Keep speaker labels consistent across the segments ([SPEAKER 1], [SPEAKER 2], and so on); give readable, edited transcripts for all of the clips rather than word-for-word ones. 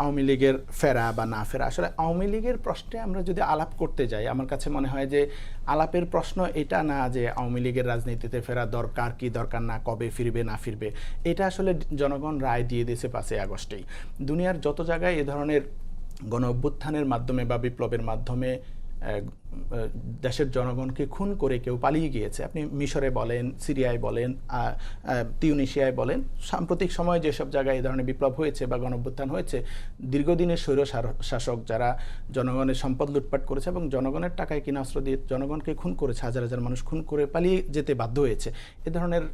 [SPEAKER 1] আওয়ামী লীগের ফেরা বা না ফেরা, আসলে আওয়ামী লীগের প্রশ্নে আমরা যদি আলাপ করতে যাই, আমার কাছে মনে হয় যে আলাপের প্রশ্ন এটা না যে আওয়ামী লীগের রাজনীতিতে ফেরা দরকার কি দরকার না, কবে ফিরবে না ফিরবে, এটা আসলে জনগণ রায় দিয়ে দিয়েছে 5ই আগস্টেই। দুনিয়ার যত জায়গায় এ ধরনের গণ অভ্যুত্থানের মাধ্যমে বা বিপ্লবের মাধ্যমে দেশের জনগণকে খুন করে কেউ পালিয়ে গিয়েছে, আপনি মিশরে বলেন, সিরিয়ায় বলেন, তিউনিশিয়ায় বলেন, সাম্প্রতিক সময়ে যেসব জায়গায় এই ধরনের বিপ্লব হয়েছে বা গণঅভ্যুত্থান হয়েছে, দীর্ঘদিনের স্বৈর শাসক যারা জনগণের সম্পদ লুটপাট করেছে এবং জনগণের টাকায় কিনা অস্ত্র দিয়ে জনগণকে খুন করেছে, হাজার হাজার মানুষ খুন করে পালিয়ে যেতে বাধ্য হয়েছে, এ ধরনের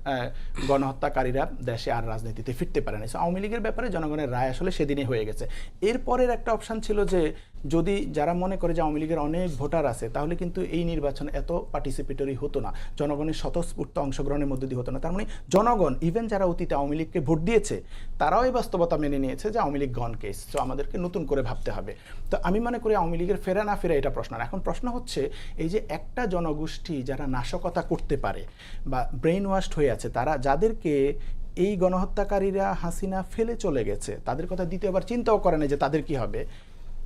[SPEAKER 1] গণহত্যাকারীরা দেশে আর রাজনীতিতে ফিরতে পারে না। আওয়ামী লীগের ব্যাপারে জনগণের রায় আসলে সেদিনই হয়ে গেছে। এরপরের একটা অপশান ছিল যে যদি যারা মনে করে যে আওয়ামী লীগের অনেক ভোটার আছে, তাহলে কিন্তু এই নির্বাচন এত পার্টিসিপেটরি হতো না, জনগণের স্বতঃস্ফূর্ত অংশগ্রহণের মধ্যে দিয়ে হতো না। তার মানে জনগণ ইভেন যারা অতীতে আওয়ামী লীগকে ভোট দিয়েছে তারাও এই বাস্তবতা মেনে নিয়েছে যে আওয়ামী লীগ গন কেস, তো আমাদেরকে নতুন করে ভাবতে হবে। তো আমি মনে করি আওয়ামী লীগের ফেরা না ফেরা এটা প্রশ্ন না। এখন প্রশ্ন হচ্ছে এই যে একটা জনগোষ্ঠী যারা নাশকতা করতে পারে বা ব্রেইন ওয়াশড হয়ে আছে, তারা যাদেরকে এই গণহত্যাকারীরা হাসিনা ফেলে চলে গেছে, তাদের কথা দ্বিতীয়বার চিন্তাও করে না যে তাদের কি হবে,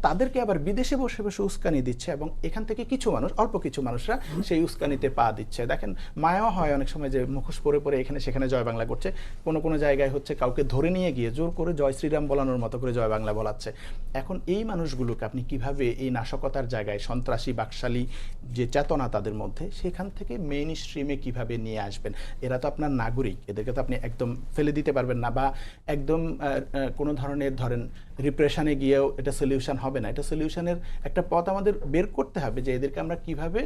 [SPEAKER 1] তাদেরকে আবার বিদেশে বসে বসে উস্কানি দিচ্ছে এবং এখান থেকে কিছু মানুষ, অল্প কিছু মানুষরা সেই উস্কানিতে পা দিচ্ছে। দেখেন, মায়াও হয় অনেক সময় যে মুখোশ পরে পরে এখানে সেখানে জয় বাংলা করছে, কোনো কোনো জায়গায় হচ্ছে কাউকে ধরে নিয়ে গিয়ে জোর করে জয় শ্রীরাম বলানোর মতো করে জয় বাংলা বলাচ্ছে। এখন এই মানুষগুলোকে আপনি কিভাবে এই নাশকতার জায়গায় সন্ত্রাসী বাকশালী যে চেতনা তাদের মধ্যে, সেখান থেকে মেইন স্ট্রিমে কিভাবে নিয়ে আসবেন? এরা তো আপনার নাগরিক, এদেরকে তো আপনি একদম ফেলে দিতে পারবেন না, বা একদম কোনো ধরনের ধরেন রিপ্রেশনে গিয়েও এটা সলিউশন হবে না। এটা সলিউশনের একটা পথ আমাদের বের করতে হবে যে এদেরকে আমরা কিভাবে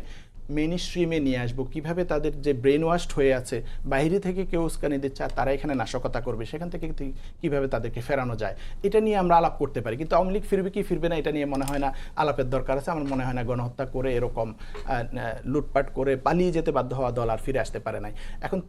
[SPEAKER 1] মেইন স্ট্রিমে নিয়ে আসবো, কিভাবে তাদের যে ব্রেন ওয়াশড হয়ে আছে, বাইরে থেকে কেউ উস্কানি দিচ্ছে আর তারা এখানে নাশকতা করবে, সেখান থেকে কিভাবে তাদেরকে ফেরানো যায়, এটা নিয়ে আমরা আলাপ করতে পারি। কিন্তু আওয়ামী লীগ ফিরবে কি ফিরবে না এটা নিয়ে মনে হয় না আলাপের দরকার আছে। আমার মনে হয় না গণহত্যা করে এরকম লুটপাট করে পালিয়ে যেতে বাধ্য হওয়া দল আর ফিরে আসতে পারে নাই। এখন